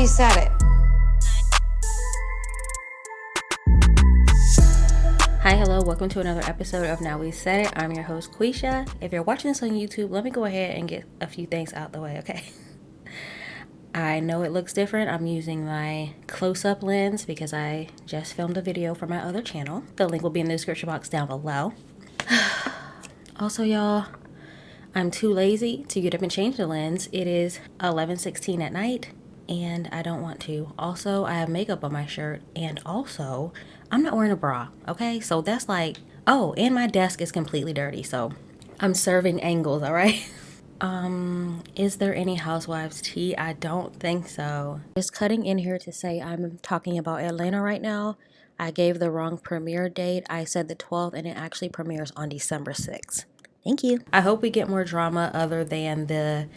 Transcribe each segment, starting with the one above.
We Said It. Hi, hello, welcome to another episode of Now We Said It. I'm your host, Quisha. If you're watching this on YouTube, let me go ahead and get a few things out the way, okay? I know it looks different. I'm using my close-up lens because I just filmed a video for my other channel. The link will be in the description box down below. Also, y'all, I'm too lazy to get up and change the lens. It is 11:16 at night, and I don't want to. Also, I have makeup on my shirt, and also, I'm not wearing a bra, okay? So that's like, oh, and my desk is completely dirty, so I'm serving angles, all right? Is there any Housewives tea? I don't think so. Just cutting in here to say I'm talking about Atlanta right now. I gave the wrong premiere date. I said the 12th, and it actually premieres on December 6th. Thank you. I hope we get more drama other than the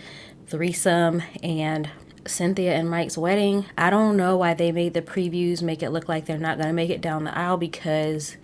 threesome and Cynthia and Mike's wedding. I don't know why they made the previews make it look like they're not going to make it down the aisle, because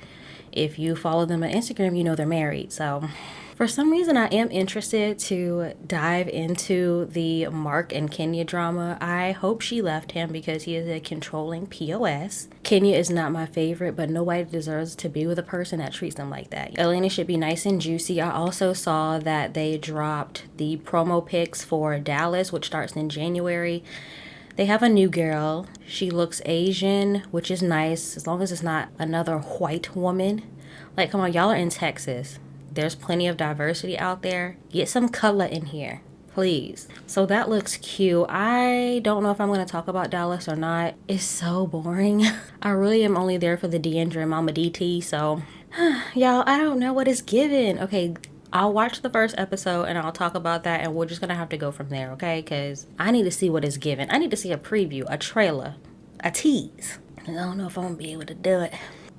if you follow them on Instagram, you know they're married. So for some reason, I am interested to dive into the Mark and Kenya drama. I hope she left him because he is a controlling POS. Kenya is not my favorite, but nobody deserves to be with a person that treats them like that. Atlanta should be nice and juicy. I also saw that they dropped the promo pics for Dallas, which starts in January. They have a new girl. She looks Asian, which is nice, as long as it's not another white woman. Like, come on, y'all are in Texas. There's plenty of diversity out there. Get some color in here, please. So that looks cute. I don't know if I'm going to talk about Dallas or not. It's so boring. I really am only there for the Deandra and Mama DT, so y'all, I don't know what it's given. Okay, I'll watch the first episode and I'll talk about that, and we're just going to have to go from there, okay? Because I need to see what it's given. I need to see a preview, a trailer, a tease. I don't know if I'm going to be able to do it.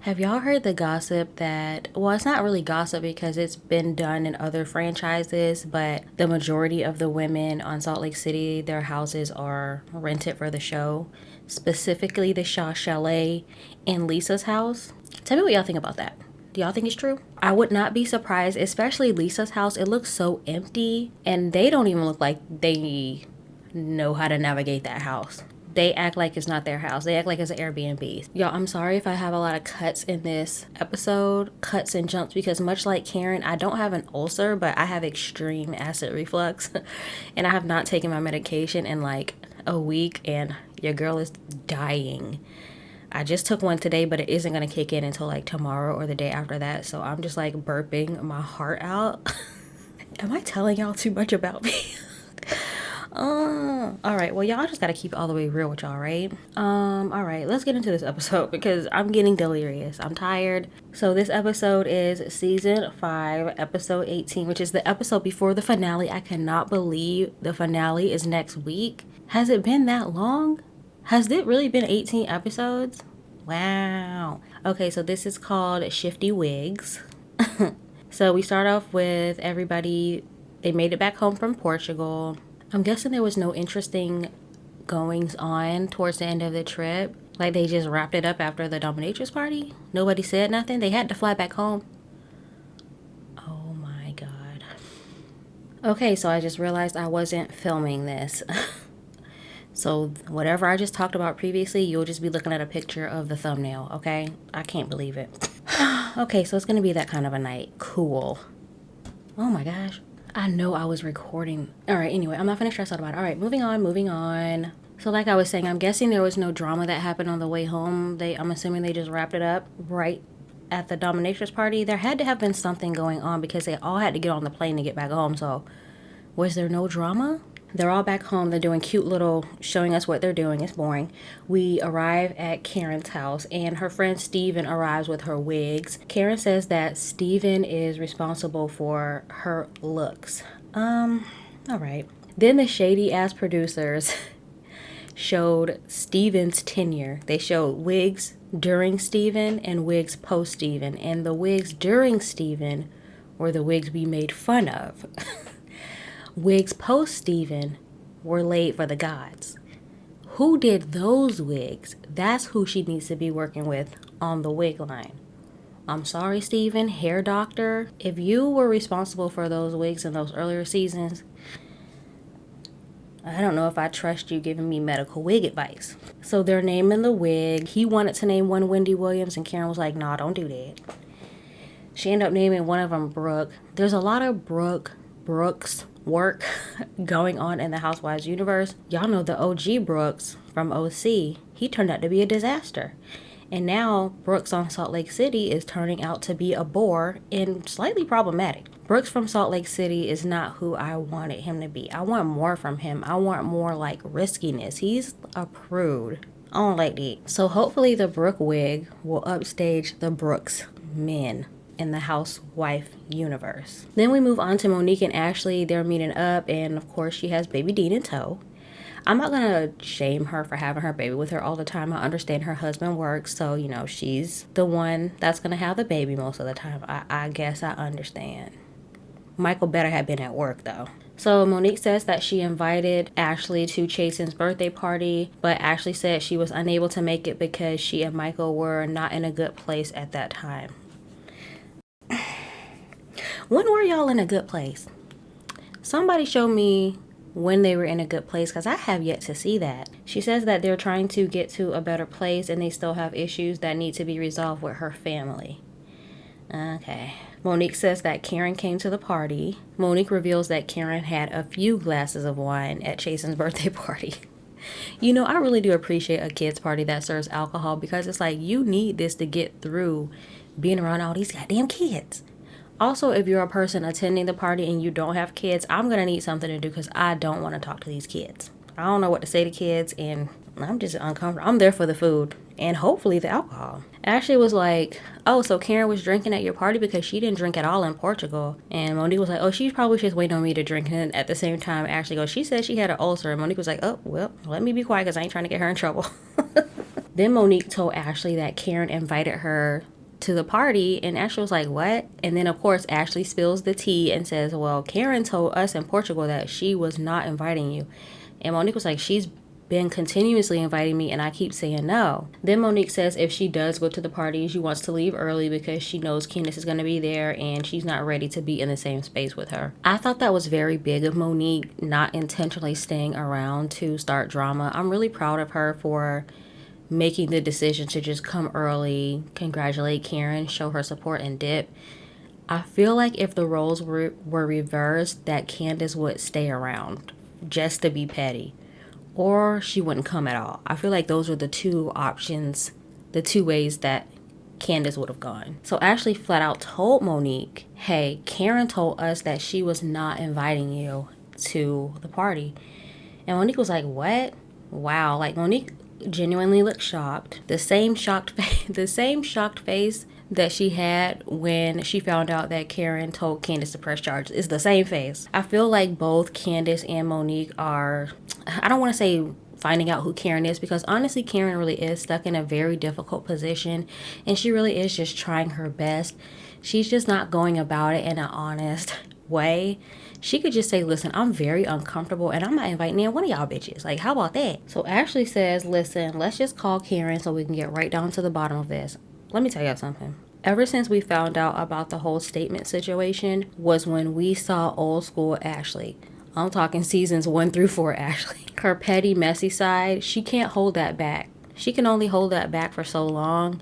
Have y'all heard the gossip that, well, it's not really gossip because it's been done in other franchises, but the majority of the women on Salt Lake City, their houses are rented for the show, specifically the Shaw Chalet and Lisa's house? Tell me what y'all think about that. Do y'all think it's true? I would not be surprised, especially Lisa's house. It looks so empty, and they don't even look like they know how to navigate that house. They act like it's not their house. They act like it's an Airbnb. Y'all, I'm sorry if I have a lot of cuts in this episode, cuts and jumps, because much like Karen, I don't have an ulcer, but I have extreme acid reflux. And I have not taken my medication in like a week, and your girl is dying. I just took one today, but it isn't going to kick in until like tomorrow or the day after that. So I'm just like burping my heart out. Am I telling y'all too much about me? All right, well, y'all just gotta keep it all the way real with y'all, right? All right, let's get into this episode because I'm getting delirious. I'm tired. So this episode is season 5, episode 18, which is the episode before the finale. I cannot believe the finale is next week. Has it been that long? Has it really been 18 episodes? Wow. Okay, so this is called Shifty Wigs. So we start off with everybody. They made it back home from Portugal. I'm guessing there was no interesting goings on towards the end of the trip. Like they just wrapped it up after the dominatrix party. Nobody said nothing. They had to fly back home. Oh my God. Okay, so I just realized I wasn't filming this. So whatever I just talked about previously, you'll just be looking at a picture of the thumbnail, okay? I can't believe it. Okay, so it's gonna be that kind of a night. Cool. Oh my gosh. I know I was recording. All right, anyway, I'm not gonna stress out about it. All right, moving on. So like I was saying, I'm guessing there was no drama that happened on the way home. I'm assuming they just wrapped it up right at the dominatrix party. There had to have been something going on because they all had to get on the plane to get back home. So was there no drama? They're all back home. They're doing cute little, showing us what they're doing. It's boring. We arrive at Karen's house, and her friend Steven arrives with her wigs. Karen says that Steven is responsible for her looks. All right. Then the shady-ass producers showed Steven's tenure. They showed wigs during Steven and wigs post-Steven. And the wigs during Steven were the wigs we made fun of. Wigs post-Steven were laid for the gods. Who did those wigs? That's who she needs to be working with on the wig line. I'm sorry, Steven, hair doctor. If you were responsible for those wigs in those earlier seasons, I don't know if I trust you giving me medical wig advice. So they're naming the wig. He wanted to name one Wendy Williams, and Karen was like, nah, don't do that. She ended up naming one of them Brooke. There's a lot of Brooks work going on in the Housewives universe. Y'all know the OG Brooks from OC. He turned out to be a disaster. And now Brooks on Salt Lake City is turning out to be a bore and slightly problematic. Brooks from Salt Lake City is not who I wanted him to be. I want more from him. I want more like riskiness. He's a prude. I don't like that. So hopefully the Brooke wig will upstage the Brooks men in the housewife universe. Then we move on to Monique and Ashley. They're meeting up, and of course she has baby Dean in tow. I'm not gonna shame her for having her baby with her all the time. I understand her husband works, so you know she's the one that's gonna have the baby most of the time. I guess I understand. Michael better have been at work though. So Monique says that she invited Ashley to Chasen's birthday party, but Ashley said she was unable to make it because she and Michael were not in a good place at that time. When were y'all in a good place? Somebody show me when they were in a good place, because I have yet to see that. She says that they're trying to get to a better place and they still have issues that need to be resolved with her family. Okay. Monique says that Karen came to the party. Monique reveals that Karen had a few glasses of wine at Chasen's birthday party. You know, I really do appreciate a kids party that serves alcohol, because it's like you need this to get through being around all these goddamn kids. Also, if you're a person attending the party and you don't have kids, I'm going to need something to do because I don't want to talk to these kids. I don't know what to say to kids, and I'm just uncomfortable. I'm there for the food and hopefully the alcohol. Ashley was like, oh, so Karen was drinking at your party because she didn't drink at all in Portugal. And Monique was like, oh, she's probably just waiting on me to drink. And at the same time, Ashley goes, she said she had an ulcer. And Monique was like, oh, well, let me be quiet because I ain't trying to get her in trouble. Then Monique told Ashley that Karen invited her to the party, and Ashley was like, what? And then of course Ashley spills the tea and says, well, Karen told us in Portugal that she was not inviting you. And Monique was like, she's been continuously inviting me and I keep saying no. Then Monique says if she does go to the party, she wants to leave early because she knows Candace is going to be there and she's not ready to be in the same space with her. I thought that was very big of Monique, not intentionally staying around to start drama. I'm really proud of her for making the decision to just come early, congratulate Karen, show her support, and dip. I feel like if the roles were reversed, that Candace would stay around just to be petty, or she wouldn't come at all. I feel like those are the two options, the two ways that Candace would have gone. So Ashley flat out told Monique, hey, Karen told us that she was not inviting you to the party. And Monique was like, what? Wow. Like, Monique genuinely looked shocked. The same shocked face that she had when she found out that Karen told Candace to press charges is the same face. I feel like both Candace and Monique are, I don't want to say finding out who Karen is, because honestly Karen really is stuck in a very difficult position and she really is just trying her best. She's just not going about it in an honest way. She could just say, listen, I'm very uncomfortable and I'm not inviting in one of y'all bitches. Like, how about that? So Ashley says, listen, let's just call Karen so we can get right down to the bottom of this. Let me tell y'all something. Ever since we found out about the whole statement situation was when we saw old school Ashley. I'm talking seasons 1 through 4 Ashley. Her petty, messy side, she can't hold that back. She can only hold that back for so long,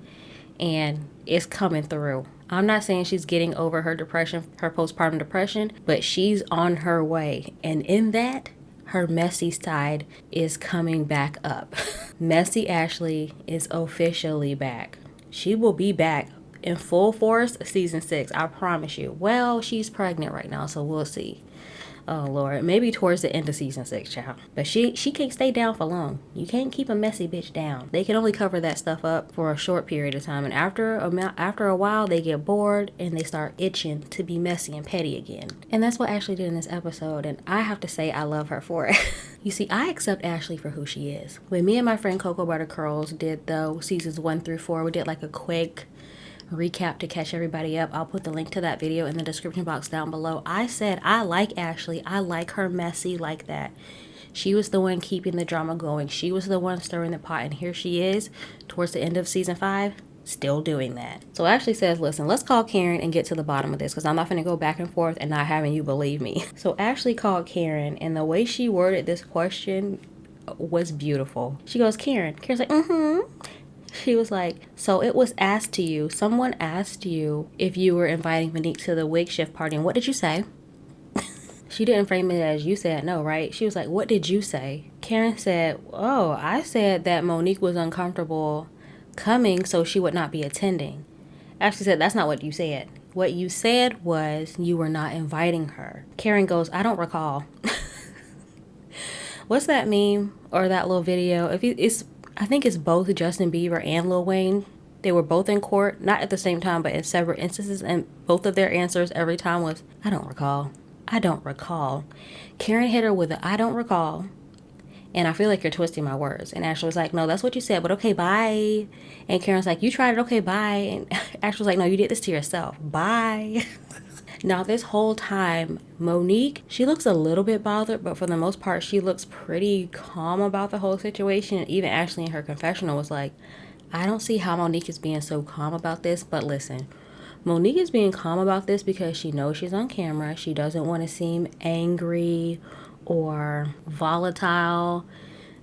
and it's coming through. I'm not saying she's getting over her depression, her postpartum depression, but she's on her way. And in that, her messy side is coming back up. Messy Ashley is officially back. She will be back in full force season 6, I promise you. Well, she's pregnant right now, so we'll see. Oh Lord, maybe towards the end of season 6, child. But she can't stay down for long. You can't keep a messy bitch down. They can only cover that stuff up for a short period of time, and after a while they get bored and they start itching to be messy and petty again. And that's what Ashley did in this episode, and I have to say I love her for it. You see, I accept Ashley for who she is. When me and my friend Cocoa Butter Curls did the seasons 1 through 4, we did like a quick recap to catch everybody up. I'll put the link to that video in the description box down below. I said I like Ashley. I like her messy like that. She was the one keeping the drama going. She was the one stirring the pot, and here she is towards the end of season 5, Still doing that. So Ashley says, listen, let's call Karen and get to the bottom of this, because I'm not going to go back and forth and not having you believe me. So Ashley called Karen, and the way she worded this question was beautiful. She goes, Karen's like, She was like, so it was asked to you, someone asked you if you were inviting Monique to the wig shift party, and what did you say? She didn't frame it as, you said no, right? She was like, what did you say? Karen said, oh, I said that Monique was uncomfortable coming, so she would not be attending. Ashley said, that's not what you said. What you said was you were not inviting her. Karen goes, I don't recall. What's that meme or that little video? I think it's both Justin Bieber and Lil Wayne. They were both in court, not at the same time, but in separate instances, and both of their answers every time was, I don't recall. I don't recall. Karen hit her with a, I don't recall. And I feel like you're twisting my words. And Ashley was like, no, that's what you said, but okay, bye. And Karen's like, you tried it, okay, bye. And Ashley was like, no, you did this to yourself. Bye. Now, this whole time, Monique, she looks a little bit bothered, but for the most part, she looks pretty calm about the whole situation. And even Ashley in her confessional was like, I don't see how Monique is being so calm about this, but listen. Monique is being calm about this because she knows she's on camera. She doesn't want to seem angry or volatile.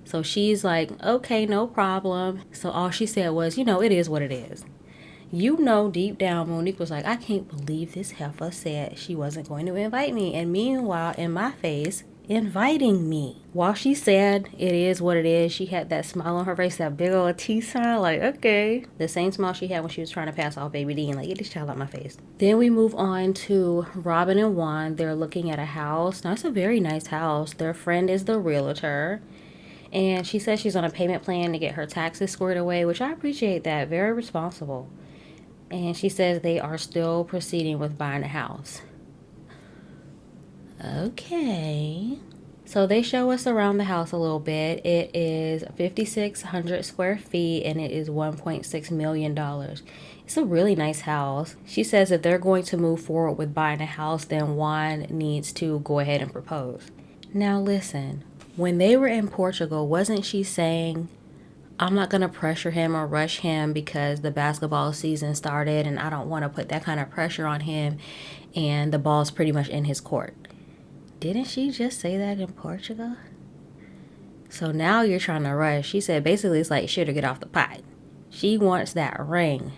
So she's like, okay, no problem. So all she said was, it is what it is. Deep down, Monique was like, I can't believe this heifer said she wasn't going to invite me. And meanwhile, in my face, inviting me. While she said it is what it is, she had that smile on her face, that big old teeth smile, like, okay. The same smile she had when she was trying to pass off Baby Dean, like, get this child out my face. Then we move on to Robin and Juan. They're looking at a house. Now, it's a very nice house. Their friend is the realtor. And she says she's on a payment plan to get her taxes squared away, which I appreciate that. Very responsible. And she says they are still proceeding with buying a house. Okay. So they show us around the house a little bit. It is 5,600 square feet and it is $1.6 million. It's a really nice house. She says if they're going to move forward with buying a house, then Juan needs to go ahead and propose. Now listen, when they were in Portugal, wasn't she saying, I'm not going to pressure him or rush him because the basketball season started and I don't want to put that kind of pressure on him and the ball's pretty much in his court. Didn't she just say that in Portugal? So now you're trying to rush. She said basically it's like shit or get off the pot. She wants that ring.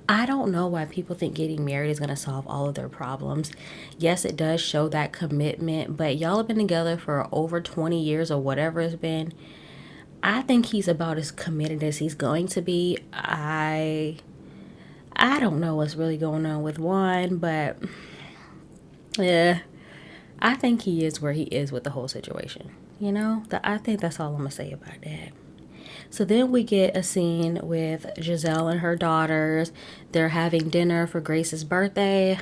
I don't know why people think getting married is going to solve all of their problems. Yes, it does show that commitment, but y'all have been together for over 20 years or whatever it's been. I think he's about as committed as he's going to be. I don't know what's really going on with Juan, but yeah. I think he is where he is with the whole situation. I think that's all I'm going to say about that. So then we get a scene with Gisele and her daughters. They're having dinner for Grace's birthday.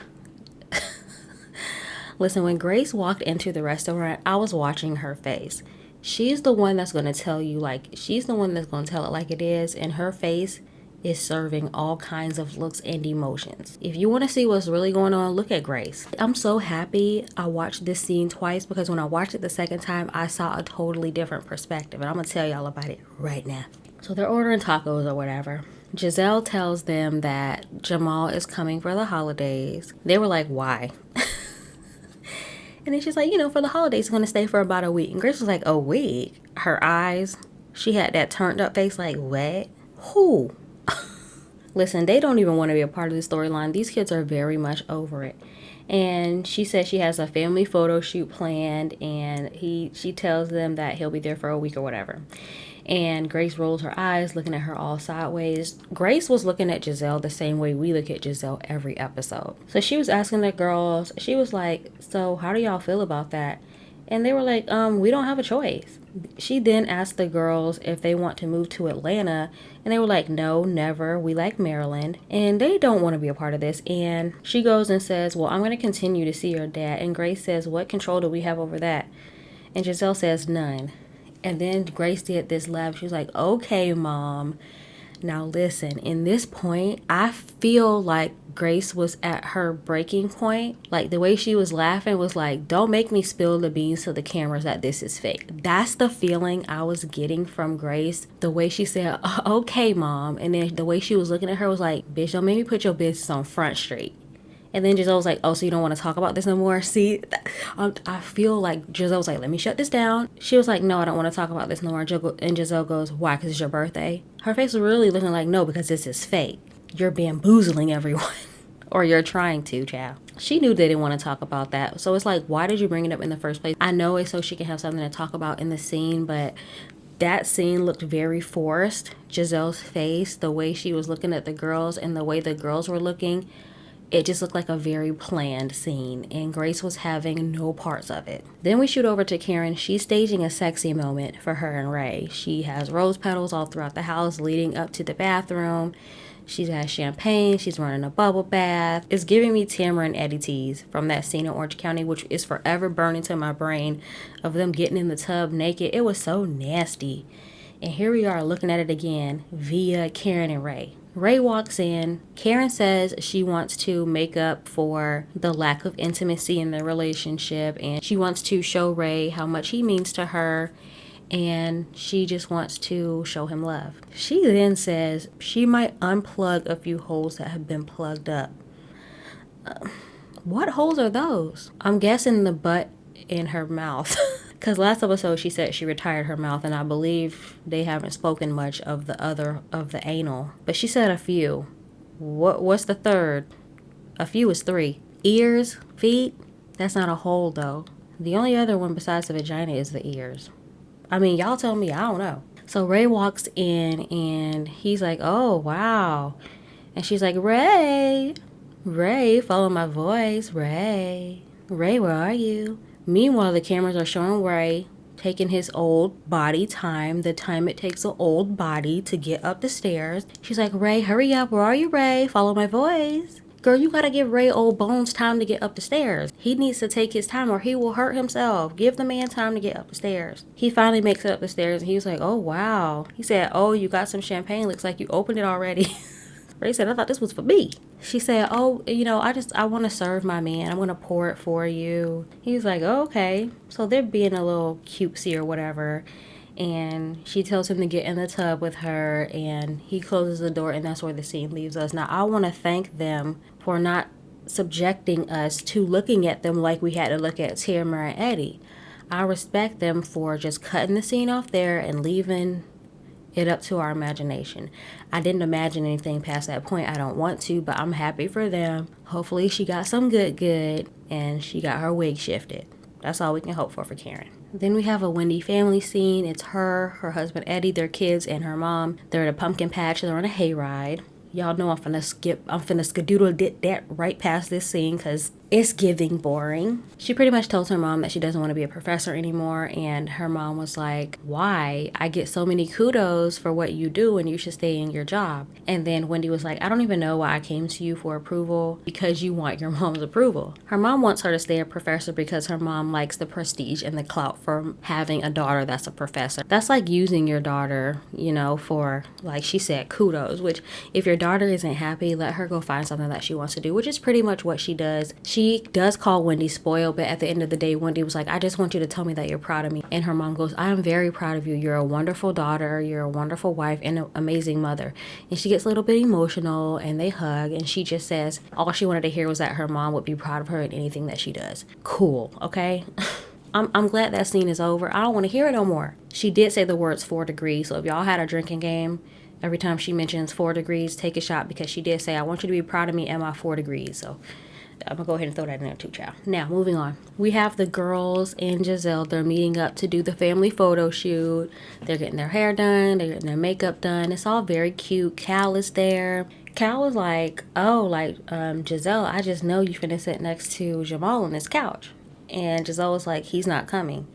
Listen, when Grace walked into the restaurant, I was watching her face. She's the one that's going to tell you, she's the one that's going to tell it like it is. And her face is serving all kinds of looks and emotions. If you want to see what's really going on, look at Grace. I'm so happy I watched this scene twice because when I watched it the second time, I saw a totally different perspective. And I'm going to tell y'all about it right now. So they're ordering tacos or whatever. Gisele tells them that Jamall is coming for the holidays. They were like, why? And then she's like, for the holidays, going to stay for about a week. And Grace was like, a week? Her eyes, she had that turned up face like, what? Who? Listen, they don't even want to be a part of the storyline. These kids are very much over it. And she says she has a family photo shoot planned, and she tells them that he'll be there for a week or whatever. And Grace rolls her eyes, looking at her all sideways. Grace was looking at Gisele the same way we look at Gisele every episode. So she was asking the girls, she was like, so how do y'all feel about that? And they were like, we don't have a choice. She then asked the girls if they want to move to Atlanta. And they were like, no, never. We like Maryland. And they don't want to be a part of this. And she goes and says, well, I'm going to continue to see your dad. And Grace says, what control do we have over that? And Gisele says, none. And then Grace did this laugh. She was like, okay, Mom. Now listen, in this point, I feel like Grace was at her breaking point. Like the way she was laughing was like, don't make me spill the beans to the cameras that this is fake. That's the feeling I was getting from Grace. The way she said, okay, mom. And then the way she was looking at her was like, bitch, don't make me put your business on Front Street. And then Gisele was like, oh, so you don't want to talk about this no more? See, I feel like Gisele was like, let me shut this down. She was like, no, I don't want to talk about this no more. And Gisele goes, why? Because it's your birthday? Her face was really looking like, no, because this is fake. You're bamboozling everyone. Or you're trying to, child. She knew they didn't want to talk about that. So it's like, why did you bring it up in the first place? I know it's so she can have something to talk about in the scene, but that scene looked very forced. Gisele's face, the way she was looking at the girls and the way the girls were looking, it just looked like a very planned scene, and Grace was having no parts of it. Then we shoot over to Karen. She's staging a sexy moment for her and Ray. She has rose petals all throughout the house leading up to the bathroom. She's got champagne. She's running a bubble bath. It's giving me Tamara and Eddie tease from that scene in Orange County, which is forever burned into my brain of them getting in the tub naked. It was so nasty. And here we are looking at it again via Karen and Ray. Ray walks in. Karen says she wants to make up for the lack of intimacy in their relationship, and she wants to show Ray how much he means to her, and she just wants to show him love. She then says she might unplug a few holes that have been plugged up. What holes are those? I'm guessing the butt in her mouth. Because last episode she said she retired her mouth, and I believe they haven't spoken much of the anal. But she said a few. What's the third? A few is 3. Ears, feet, that's not a hole though. The only other one besides the vagina is the ears. I mean, y'all tell me, I don't know. So Ray walks in and he's like, oh, wow. And she's like, Ray, follow my voice, Ray, where are you? Meanwhile, the cameras are showing Ray taking his old body time, the time it takes an old body to get up the stairs. She's like, Ray, hurry up. Where are you, Ray? Follow my voice. Girl, you gotta give Ray old bones time to get up the stairs. He needs to take his time or he will hurt himself. Give the man time to get up the stairs. He finally makes it up the stairs and he was like, oh, wow. He said, oh, you got some champagne. Looks like you opened it already. Ray said, I thought this was for me. She said, oh, I want to serve my man. I'm going to pour it for you. He's like, oh, okay. So they're being a little cutesy or whatever. And she tells him to get in the tub with her. And he closes the door. And that's where the scene leaves us. Now, I want to thank them for not subjecting us to looking at them like we had to look at Tamara and Eddie. I respect them for just cutting the scene off there and leaving it up to our imagination. I didn't imagine anything past that point. I don't want to, but I'm happy for them. Hopefully she got some good and she got her wig shifted. That's all we can hope for Karen. Then we have a Wendy family scene. It's her husband Eddie, their kids, and her mom. They're at a pumpkin patch. They're on a hayride. Y'all know I'm finna skadoodle that right past this scene because it's giving boring. She pretty much tells her mom that she doesn't want to be a professor anymore, and her mom was like, why? I get so many kudos for what you do and you should stay in your job. And then Wendy was like, I don't even know why I came to you for approval, because you want your mom's approval. Her mom wants her to stay a professor because her mom likes the prestige and the clout for having a daughter that's a professor. That's like using your daughter, for, like she said, kudos, which if your daughter isn't happy, let her go find something that she wants to do, which is pretty much what she does. She does call Wendy spoiled, but at the end of the day, Wendy was like, I just want you to tell me that you're proud of me. And her mom goes, I am very proud of you. You're a wonderful daughter. You're a wonderful wife and an amazing mother. And she gets a little bit emotional and they hug, and she just says all she wanted to hear was that her mom would be proud of her in anything that she does. Cool, okay? I'm glad that scene is over. I don't want to hear it no more. She did say the words 4 degrees, so if y'all had a drinking game, every time she mentions 4 degrees, take a shot, because she did say, I want you to be proud of me and my 4 degrees. So I'm going to go ahead and throw that in there too, child. Now, moving on. We have the girls and Gisele. They're meeting up to do the family photo shoot. They're getting their hair done. They're getting their makeup done. It's all very cute. Cal is there. Cal was like, Gisele, I just know you finna sit next to Jamall on this couch. And Gisele was like, he's not coming.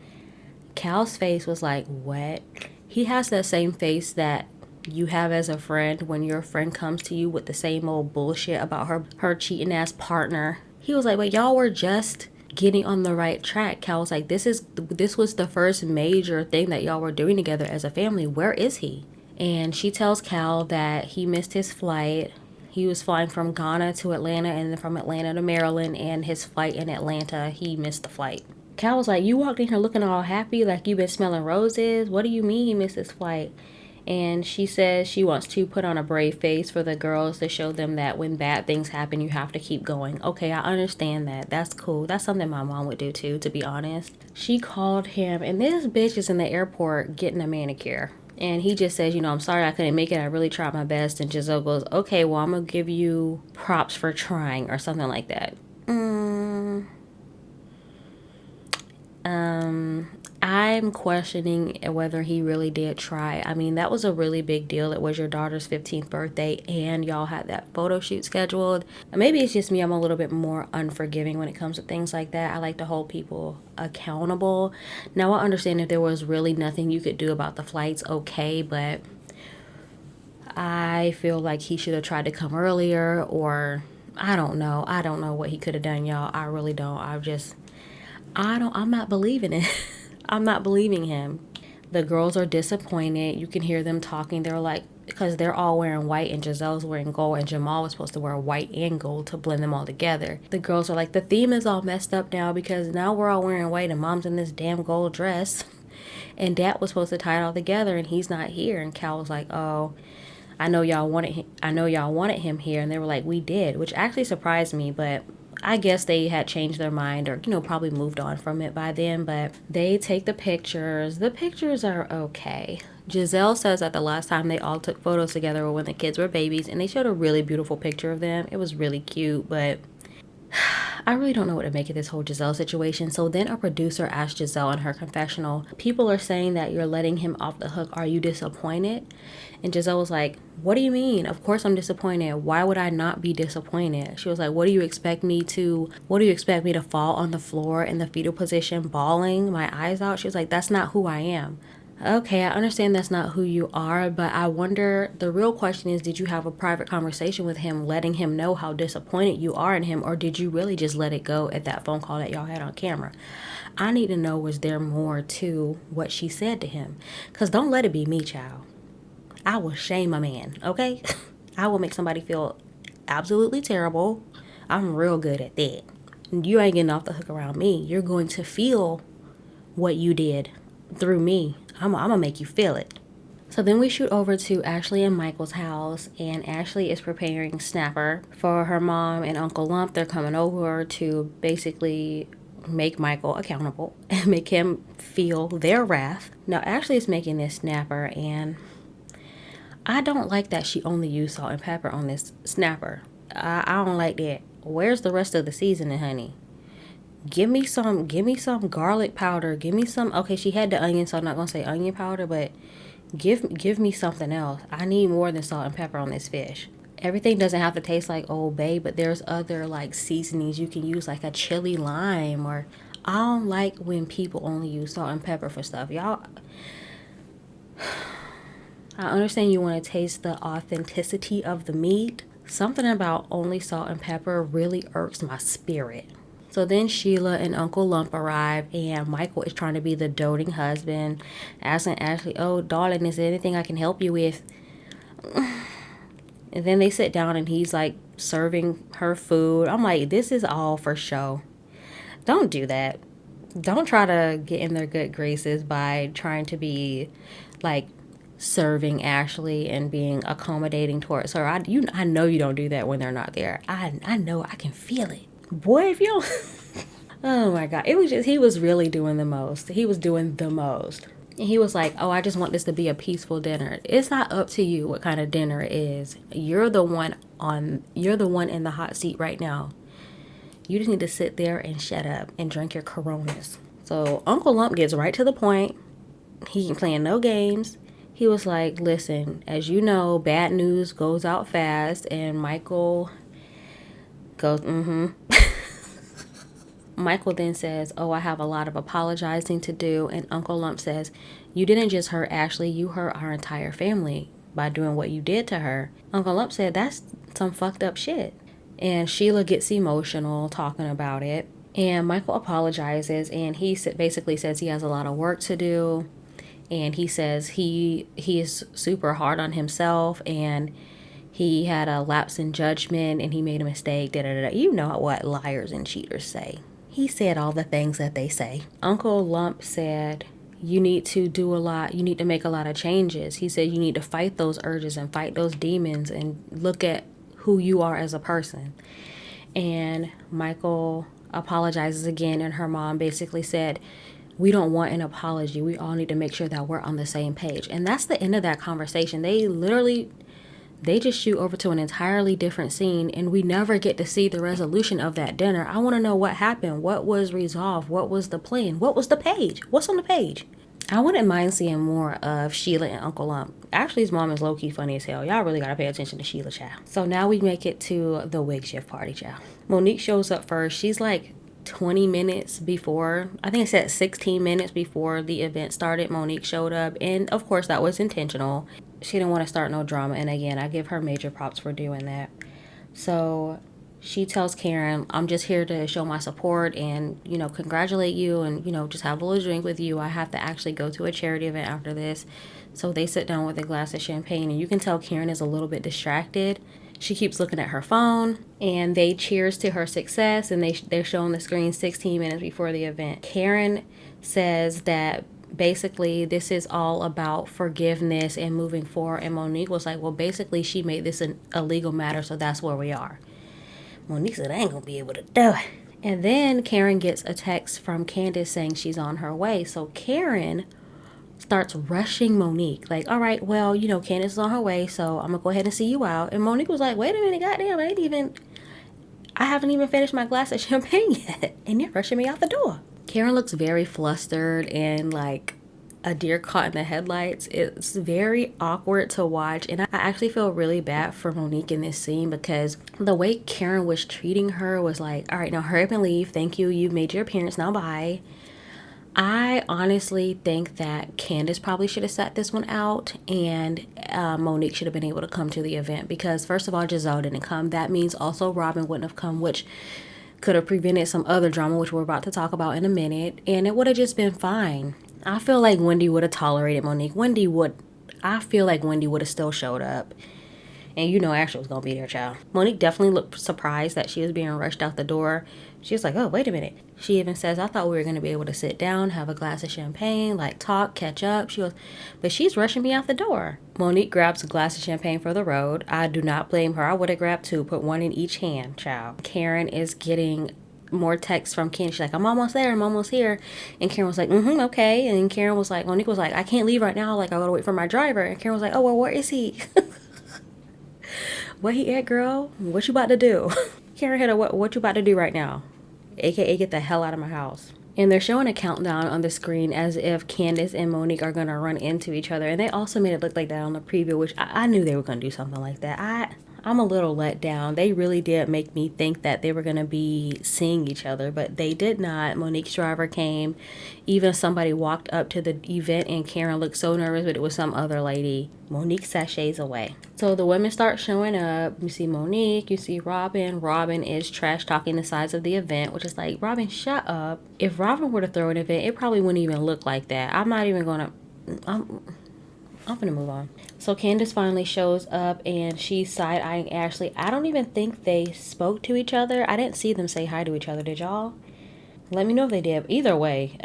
Cal's face was like, what? He has that same face that you have as a friend when your friend comes to you with the same old bullshit about her cheating ass partner. He was like, but y'all were just getting on the right track. Cal was like, this was the first major thing that y'all were doing together as a family. Where is he? And she tells Cal that he missed his flight. He was flying from Ghana to Atlanta and then from Atlanta to Maryland, and his flight in Atlanta, he missed the flight. Cal was like, you walked in here looking all happy, like you've been smelling roses. What do you mean he missed his flight? And she says she wants to put on a brave face for the girls to show them that when bad things happen, you have to keep going. Okay, I understand that. That's cool. That's something my mom would do too, to be honest. She called him, and this bitch is in the airport getting a manicure. And he just says, I'm sorry I couldn't make it. I really tried my best. And Gisele goes, okay, well, I'm going to give you props for trying, or something like that. I'm questioning whether he really did try. I mean, that was a really big deal. It was your daughter's 15th birthday and y'all had that photo shoot scheduled. And maybe it's just me. I'm a little bit more unforgiving when it comes to things like that. I like to hold people accountable. Now, I understand if there was really nothing you could do about the flights, okay, but I feel like he should have tried to come earlier, or I don't know. I don't know what he could have done, y'all. I really don't. I'm not believing it. I'm not believing him. The girls are disappointed. You can hear them talking. They're like, because they're all wearing white and Giselle's wearing gold, and Jamall was supposed to wear white and gold to blend them all together. The girls are like, the theme is all messed up now because now we're all wearing white and mom's in this damn gold dress. And dad was supposed to tie it all together and he's not here. And Cal was like, oh, I know y'all wanted him here. And they were like, we did, which actually surprised me, but I guess they had changed their mind or, probably moved on from it by then. But they take the pictures. The pictures are okay. Gisele says that the last time they all took photos together were when the kids were babies, and they showed a really beautiful picture of them. It was really cute, but I really don't know what to make of this whole Gisele situation. So then a producer asked Gisele in her confessional, people are saying that you're letting him off the hook. Are you disappointed? And Gisele was like, what do you mean? Of course I'm disappointed. Why would I not be disappointed? She was like, what do you expect me to fall on the floor in the fetal position, bawling my eyes out? She was like, that's not who I am. Okay, I understand that's not who you are, but I wonder, the real question is, did you have a private conversation with him, letting him know how disappointed you are in him, or did you really just let it go at that phone call that y'all had on camera? I need to know, was there more to what she said to him? Because don't let it be me, child. I will shame a man, okay? I will make somebody feel absolutely terrible. I'm real good at that. You ain't getting off the hook around me. You're going to feel what you did through me. I'm gonna make you feel it. So then we shoot over to Ashley and Michael's house, and Ashley is preparing snapper for her mom and Uncle Lump. They're coming over to basically make Michael accountable and make him feel their wrath. Now Ashley is making this snapper, and I don't like that she only used salt and pepper on this snapper. I don't like that. Where's the rest of the seasoning, honey? Give me some garlic powder. Give me some, okay, she had the onion, so I'm not going to say onion powder, but give me something else. I need more than salt and pepper on this fish. Everything doesn't have to taste like Old Bay, but there's other like seasonings you can use, like a chili lime, or I don't like when people only use salt and pepper for stuff. Y'all, I understand you want to taste the authenticity of the meat. Something about only salt and pepper really irks my spirit. So then Sheila and Uncle Lump arrive, and Michael is trying to be the doting husband, asking Ashley, oh, darling, is there anything I can help you with? And then they sit down, and he's like serving her food. I'm like, this is all for show. Don't do that. Don't try to get in their good graces by trying to be like serving Ashley and being accommodating towards her. I know you don't do that when they're not there. I know, I can feel it. Boy, if you don't... Oh my God. It was just, he was really doing the most. He was doing the most. And he was like, oh, I just want this to be a peaceful dinner. It's not up to you what kind of dinner it is. You're the one in the hot seat right now. You just need to sit there and shut up and drink your Coronas. So Uncle Lump gets right to the point. He ain't playing no games. He was like, listen, as you know, bad news goes out fast. And Michael goes, Michael then says, oh, I have a lot of apologizing to do. And Uncle Lump says, you didn't just hurt Ashley, you hurt our entire family by doing what you did to her. Uncle Lump said, that's some fucked up shit. And Sheila gets emotional talking about it. And Michael apologizes, and he basically says he has a lot of work to do. and he says he is super hard on himself, and he had a lapse in judgment, and he made a mistake. Da, da, da. You know what liars and cheaters say. He said all the things that they say. Uncle Lump said, you need to do a lot. You need to make a lot of changes. He said you need to fight those urges and fight those demons and look at who you are as a person. And Michael apologizes again, and her mom basically said, we don't want an apology. We all need to make sure that we're on the same page. And that's the end of that conversation. They just shoot over to an entirely different scene, and we never get to see the resolution of that dinner. I want to know what happened. What was resolved? What was the plan? What was the page? What's on the page? I wouldn't mind seeing more of Sheila and Uncle Lump. Actually, his mom is low-key funny as hell. Y'all really got to pay attention to Sheila, child. So now we make it to the wig shift party, child. Monique shows up first. She's like 20 minutes before, I think it said 16 minutes before the event started. Monique showed up, and of course that was intentional. She didn't want to start no drama, and again, I give her major props for doing that. So she tells Karen, I'm just here to show my support and, congratulate you and, just have a little drink with you. I have to actually go to a charity event after this. So they sit down with a glass of champagne, and you can tell Karen is a little bit distracted. She keeps looking at her phone, and they cheers to her success, and they're showing the screen 16 minutes before the event. Karen says that basically this is all about forgiveness and moving forward, and Monique was like, well, basically she made this a legal matter, so that's where we are. Monique said, I ain't gonna be able to do it. And then Karen gets a text from Candace saying she's on her way. So Karen starts rushing Monique. Like, all right, well, Candace is on her way, so I'm gonna go ahead and see you out. And Monique was like, wait a minute, goddamn, I haven't even finished my glass of champagne yet. And you're rushing me out the door. Karen looks very flustered and like a deer caught in the headlights. It's very awkward to watch, and I actually feel really bad for Monique in this scene because the way Karen was treating her was like, all right, now hurry up and leave. Thank you. You've made your appearance. Now bye. I honestly think that Candace probably should have sat this one out, and Monique should have been able to come to the event because first of all, Gisele didn't come. That means also Robin wouldn't have come, which could have prevented some other drama, which we're about to talk about in a minute, and it would have just been fine. I feel like Wendy would have tolerated Monique. I feel like Wendy would have still showed up. And Ashley was going to be there, child. Monique definitely looked surprised that she was being rushed out the door. She was like, oh, wait a minute. She even says, I thought we were going to be able to sit down, have a glass of champagne, like talk, catch up. But she's rushing me out the door. Monique grabs a glass of champagne for the road. I do not blame her. I would have grabbed two, put one in each hand, child. Karen is getting more texts from Ken. She's like, I'm almost there. I'm almost here. And Karen was like, okay. And then Karen was like, Monique was like, I can't leave right now. Like, I gotta wait for my driver. And Karen was like, oh, well, where is he? Where he at, girl? What you about to do? Karen had what you about to do right now? AKA get the hell out of my house. And they're showing a countdown on the screen as if Candace and Monique are gonna run into each other. And they also made it look like that on the preview, which I knew they were gonna do something like that. I'm a little let down. They really did make me think that they were going to be seeing each other, but they did not. Monique's driver came. Even somebody walked up to the event, and Karen looked so nervous, but it was some other lady. Monique sachets away. So the women start showing up. You see Monique, you see Robin. Robin is trash talking the size of the event, which is like, Robin, shut up. If Robin were to throw an event, it probably wouldn't even look like that. I'm gonna move on. So Candace finally shows up, and she's side-eyeing Ashley. I don't even think they spoke to each other. I didn't see them say hi to each other. Did y'all? Let me know if they did. Either way,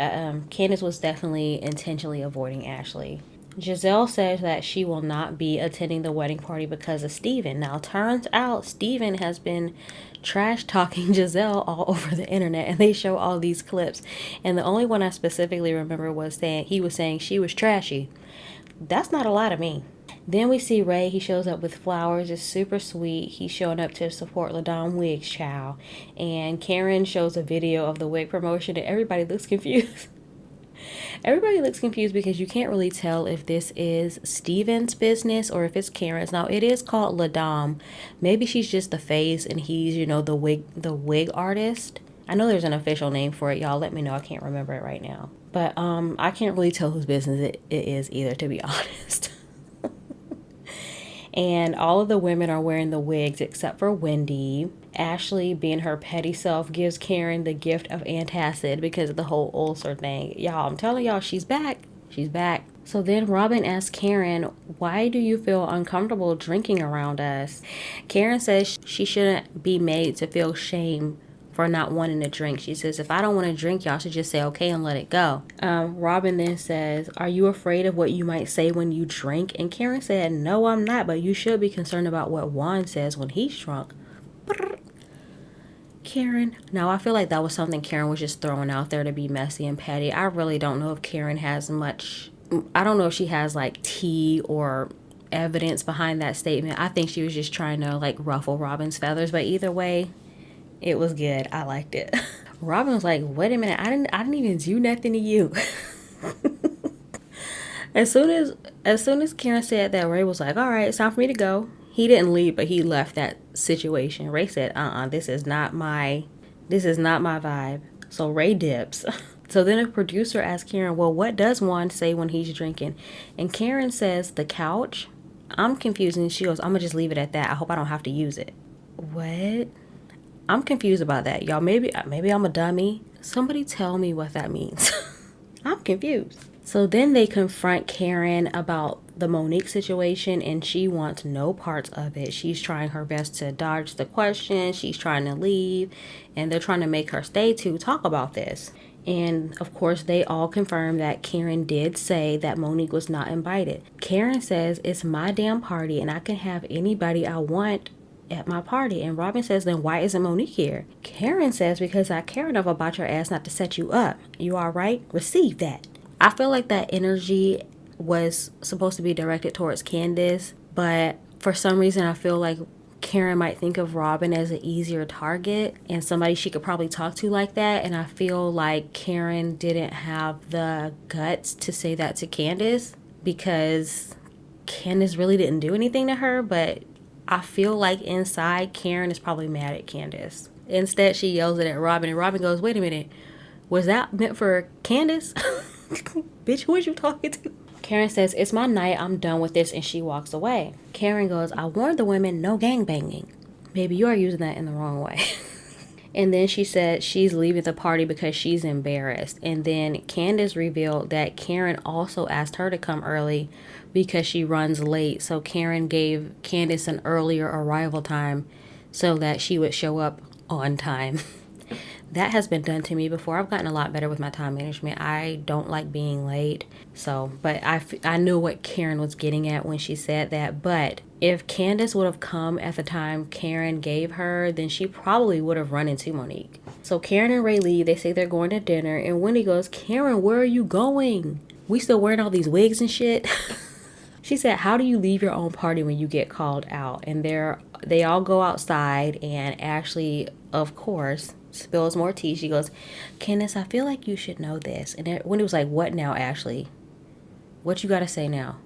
Candace was definitely intentionally avoiding Ashley. Gisele says that she will not be attending the wedding party because of Steven. Now, turns out Steven has been trash talking Gisele all over the internet, and they show all these clips. And the only one I specifically remember was he was saying she was trashy. That's not a lot of me. Then we see Ray. He shows up with flowers. It's super sweet. He's showing up to support LaDon Wigs, child. And Karen shows a video of the wig promotion, and everybody looks confused. Everybody looks confused because you can't really tell if this is Steven's business or if it's Karen's. Now, it is called LaDon. Maybe she's just the face and he's, the wig artist. I know there's an official name for it. Y'all let me know. I can't remember it right now. But I can't really tell whose business it is either, to be honest. And all of the women are wearing the wigs except for Wendy. Ashley, being her petty self, gives Karen the gift of antacid because of the whole ulcer thing. Y'all, I'm telling y'all, she's back. She's back. So then Robin asks Karen, why do you feel uncomfortable drinking around us? Karen says she shouldn't be made to feel shame for not wanting to drink. She says, if I don't want to drink, y'all should just say okay and let it go. Robin then says, are you afraid of what you might say when you drink? And Karen said, no, I'm not, but you should be concerned about what Juan says when he's drunk. Karen. Now, I feel like that was something Karen was just throwing out there to be messy and petty. I really don't know if Karen has much, I don't know if she has like tea or evidence behind that statement. I think she was just trying to like ruffle Robin's feathers, but either way, it was good. I liked it. Robin was like, wait a minute, I didn't even do nothing to you. As soon as Karen said that, Ray was like, all right, it's time for me to go. He didn't leave, but he left that situation. Ray said, this is not my vibe. So Ray dips. So then a producer asked Karen, well, what does Juan say when he's drinking? And Karen says, the couch. I'm confused. And she goes, I'm going to just leave it at that. I hope I don't have to use it. What? I'm confused about that. Y'all, maybe I'm a dummy. Somebody tell me what that means. I'm confused. So then they confront Karen about the Monique situation, and she wants no parts of it. She's trying her best to dodge the question. She's trying to leave, and they're trying to make her stay to talk about this. And of course, they all confirm that Karen did say that Monique was not invited. Karen says, it's my damn party, and I can have anybody I want at my party. And Robin says, then why isn't Monique here? Karen says, because I care enough about your ass not to set you up. You all right? Receive that. I feel like that energy was supposed to be directed towards Candace, but for some reason I feel like Karen might think of Robin as an easier target and somebody she could probably talk to like that. And I feel like Karen didn't have the guts to say that to Candace because Candace really didn't do anything to her, but I feel like inside Karen is probably mad at Candace. Instead, she yells it at Robin, and Robin goes, wait a minute, was that meant for Candace? Bitch, who is you talking to? Karen says, it's my night, I'm done with this, and she walks away. Karen goes, I warned the women, no gangbanging. Baby, you are using that in the wrong way. And then she said she's leaving the party because she's embarrassed. And then Candace revealed that Karen also asked her to come early because she runs late. So Karen gave Candace an earlier arrival time so that she would show up on time. That has been done to me before. I've gotten a lot better with my time management. I don't like being late. But I knew what Karen was getting at when she said that. But if Candace would have come at the time Karen gave her, then she probably would have run into Monique. So Karen and Ray leave. They say they're going to dinner. And Wendy goes, Karen, where are you going? We still wearing all these wigs and shit? She said, how do you leave your own party when you get called out? And they all go outside, and Ashley, of course, spills more tea. She goes, Candace, I feel like you should know this. And Wendy was like, what now, Ashley? What you gotta say now?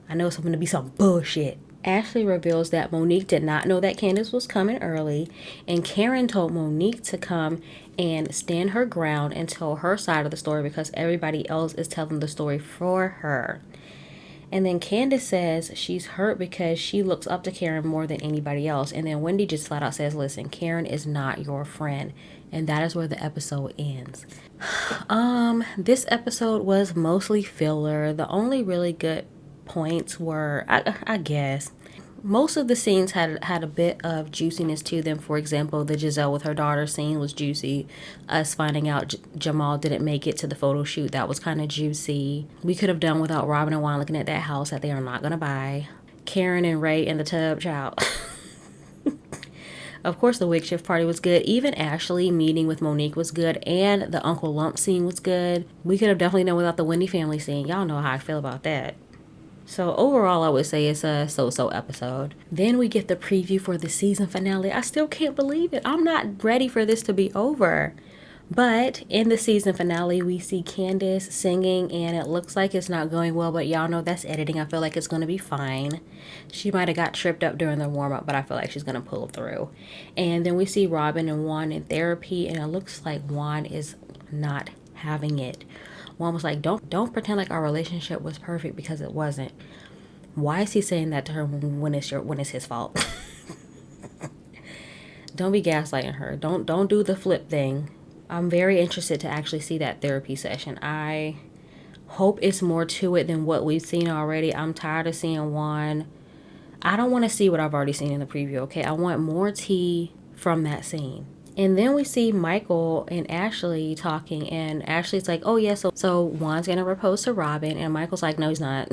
I know it's going to be some bullshit. Ashley reveals that Monique did not know that Candace was coming early, and Karen told Monique to come and stand her ground and tell her side of the story because everybody else is telling the story for her. And then Candace says she's hurt because she looks up to Karen more than anybody else. And then Wendy just flat out says, listen, Karen is not your friend. And that is where the episode ends. This episode was mostly filler. The only really good points were, I guess, most of the scenes had a bit of juiciness to them. For example, the Gisele with her daughter scene was juicy. Us finding out Jamall didn't make it to the photo shoot, that was kind of juicy. We could have done without Robin and Juan looking at that house that they are not going to buy. Karen and Ray in the tub, child. Of course, the wig shift party was good. Even Ashley meeting with Monique was good. And the Uncle Lump scene was good. We could have definitely done without the Wendy family scene. Y'all know how I feel about that. So overall, I would say it's a so-so episode. Then we get the preview for the season finale. I still can't believe it. I'm not ready for this to be over. But in the season finale, we see Candace singing, and it looks like it's not going well, but y'all know that's editing. I feel like it's going to be fine. She might have got tripped up during the warm-up, but I feel like she's going to pull through. And then we see Robin and Juan in therapy, and it looks like Juan is not having it. Juan was like, don't pretend like our relationship was perfect because it wasn't. Why is he saying that to her when it's his fault? Don't be gaslighting her. Don't do the flip thing. I'm very interested to actually see that therapy session. I hope it's more to it than what we've seen already. I'm tired of seeing Juan. I don't want to see what I've already seen in the preview, okay? I want more tea from that scene. And then we see Michael and Ashley talking, and Ashley's like, oh yeah, so Juan's gonna propose to Robin, and Michael's like, no, he's not.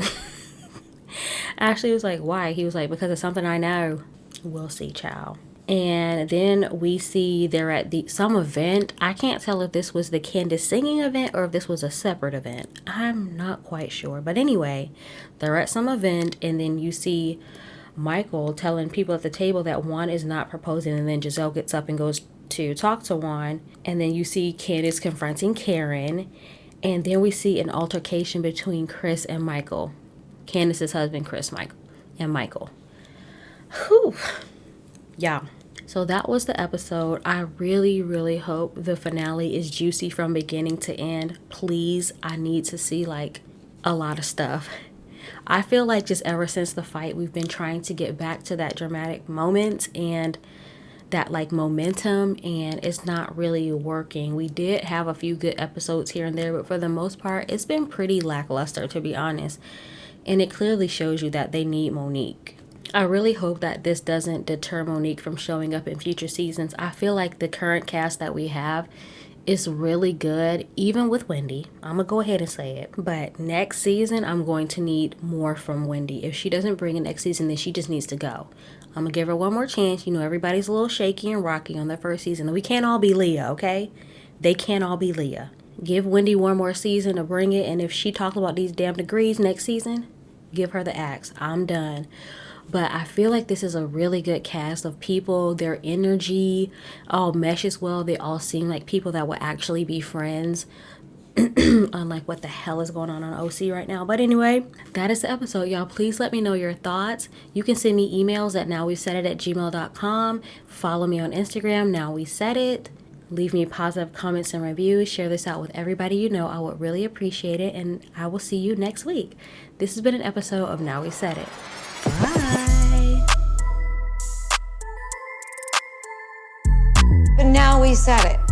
Ashley was like, why? He was like, because it's something I know. We'll see, child. And then we see they're at some event. I can't tell if this was the Candace singing event or if this was a separate event. I'm not quite sure. But anyway, they're at some event, and then you see Michael telling people at the table that Juan is not proposing, and then Gisele gets up and goes to talk to Juan, and then you see Candace confronting Karen, and then we see an altercation between Chris and Michael. Candace's husband, Chris, Michael. Whew. Yeah. So that was the episode. I really, really hope the finale is juicy from beginning to end. Please, I need to see like a lot of stuff. I feel like just ever since the fight, we've been trying to get back to that dramatic moment and that like momentum, and it's not really working. We did have a few good episodes here and there, but for the most part, it's been pretty lackluster, to be honest. And it clearly shows you that they need Monique. I really hope that this doesn't deter Monique from showing up in future seasons. I feel like the current cast that we have is really good, even with Wendy. I'm going to go ahead and say it. But next season, I'm going to need more from Wendy. If she doesn't bring it next season, then she just needs to go. I'm going to give her one more chance. You know, everybody's a little shaky and rocky on their first season. We can't all be Leah, okay? They can't all be Leah. Give Wendy one more season to bring it. And if she talks about these damn degrees next season, give her the axe. I'm done. But I feel like this is a really good cast of people. Their energy all meshes well. They all seem like people that will actually be friends. Unlike what the hell is going on OC right now. But anyway, that is the episode, y'all. Please let me know your thoughts. You can send me emails at nowwesaidit@gmail.com. Follow me on Instagram, nowwesaidit. Leave me positive comments and reviews. Share this out with everybody you know. I would really appreciate it. And I will see you next week. This has been an episode of Now We Said It. Bye. But now we said it.